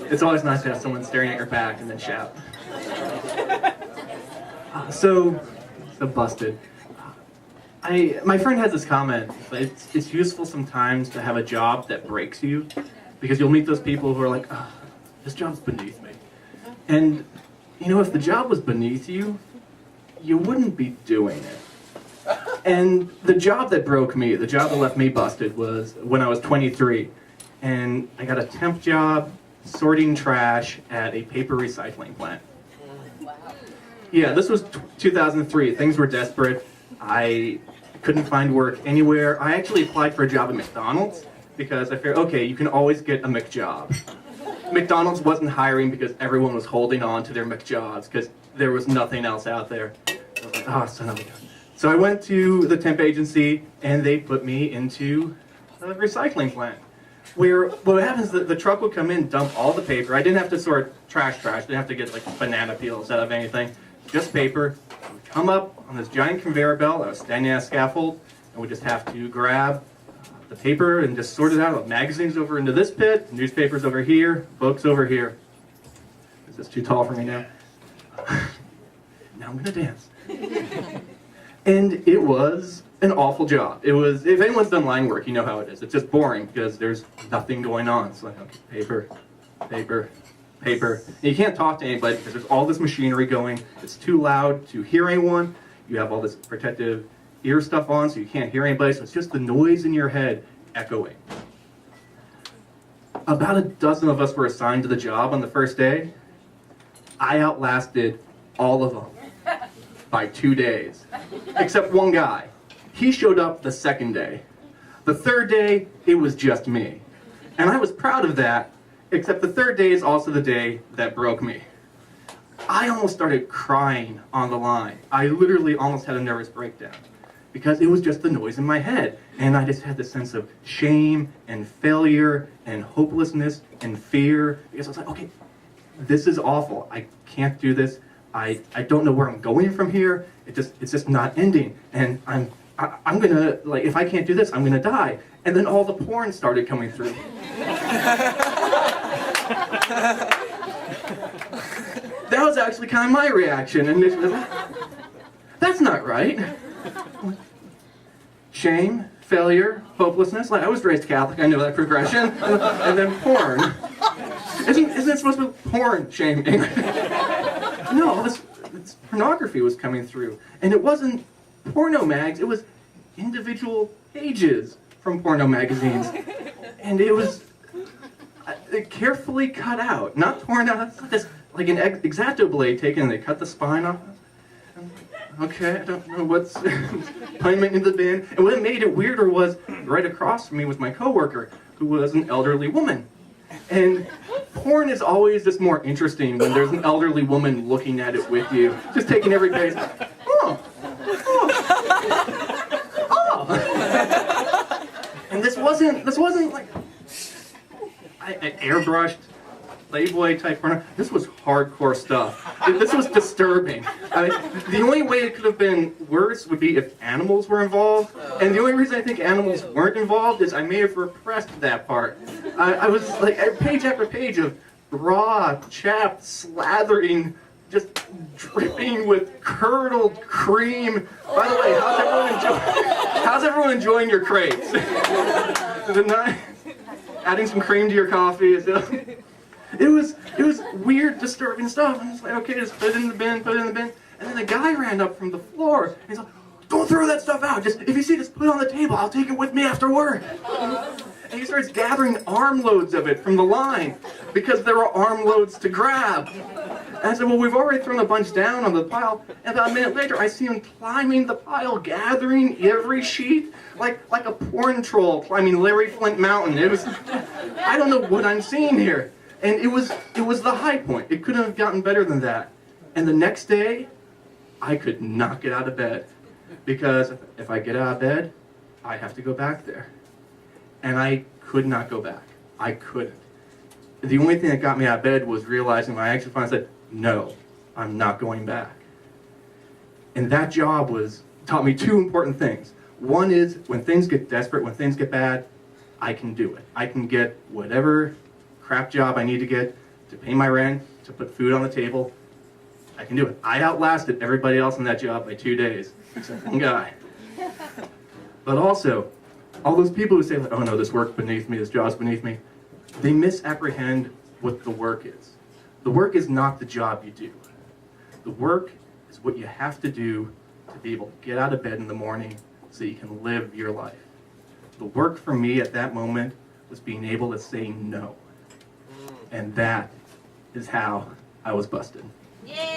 It's always nice to have someone staring at your back and then shout. So busted. My friend has this comment, but it's useful sometimes to have a job that breaks you, because you'll meet those people who are like, oh, this job's beneath me. And, you know, if the job was beneath you, you wouldn't be doing it. And the job that broke me, the job that left me busted, was when I was 23. And I got a temp job sorting trash at a paper recycling plant. Yeah, this was 2003. Things were desperate. I couldn't find work anywhere. I actually applied for a job at McDonald's because I figured, okay, you can always get a McJob. McDonald's wasn't hiring because everyone was holding on to their McJobs because there was nothing else out there. I was like, oh, son of a gun. So I went to the temp agency and they put me into a recycling plant, where what happens is the truck would come in, dump all the paper. I didn't have to sort trash. I didn't have to get like banana peels out of anything. Just paper. It would come up on this giant conveyor belt. I was standing at a scaffold, and we just have to grab the paper and just sort it out. Magazines over into this pit, newspapers over here, books over here. Is this too tall for me now? Now I'm gonna dance. And it was an awful job. It was, if anyone's done line work, you know how it is. It's just boring because there's nothing going on. It's like, okay, paper, paper, paper. And you can't talk to anybody because there's all this machinery going. It's too loud to hear anyone. You have all this protective ear stuff on so you can't hear anybody. So it's just the noise in your head echoing. About a dozen of us were assigned to the job on the first day. I outlasted all of them by 2 days, except one guy. He showed up the second day. The third day, it was just me. And I was proud of that, except the third day is also the day that broke me. I almost started crying on the line. I literally almost had a nervous breakdown because it was just the noise in my head. And I just had this sense of shame and failure and hopelessness and fear because I was like, okay, this is awful. I can't do this. I don't know where I'm going from here. It's just not ending. And I'm gonna, like, if I can't do this, I'm gonna die. And then all the porn started coming through. That was actually kind of my reaction. And it was, that's not right. Shame, failure, hopelessness. Like, I was raised Catholic, I know that progression. And then porn. Isn't it supposed to be porn shaming? No, this pornography was coming through. And it wasn't porno mags, it was individual pages from porno magazines. And it was carefully cut out, not torn out. It's like this, like an X-Acto blade taken and they cut the spine off. Okay, I don't know what's putting me into the bin. And what made it weirder was right across from me was my coworker, who was an elderly woman. And porn is always just more interesting when there's an elderly woman looking at it with you, just taking every page. Oh, oh. And this wasn't like I airbrushed Playboy type porn. This was hardcore stuff. This was disturbing. The only way it could have been worse would be if animals were involved. And the only reason I think animals weren't involved is I may have repressed that part. I was like, page after page of raw, chapped, slathering, just dripping with curdled cream. By the way, how's everyone enjoying your crepes? Adding some cream to your coffee. It was weird, disturbing stuff. I'm just like, okay, just put it in the bin, put it in the bin. And then a guy ran up from the floor. And he's like, don't throw that stuff out. Just, if you see this, put it on the table. I'll take it with me after work. And he starts gathering armloads of it from the line because there were armloads to grab. And I said, well, we've already thrown a bunch down on the pile. And about a minute later, I see him climbing the pile, gathering every sheet like a porn troll climbing Larry Flint Mountain. It was, I don't know what I'm seeing here. And it was the high point. It couldn't have gotten better than that. And the next day, I could not get out of bed. Because if I get out of bed, I have to go back there. And I could not go back. I couldn't. The only thing that got me out of bed was realizing when I actually finally said, no, I'm not going back. And that job taught me two important things. One is when things get desperate, when things get bad, I can do it. I can get whatever crap job I need to get to pay my rent, to put food on the table. I can do it. I outlasted everybody else in that job by 2 days, except one guy. But also, all those people who say, like, oh no, this work's beneath me, this job's beneath me, they misapprehend what the work is. The work is not the job you do. The work is what you have to do to be able to get out of bed in the morning so you can live your life. The work for me at that moment was being able to say no. And that is how I was busted. Yay!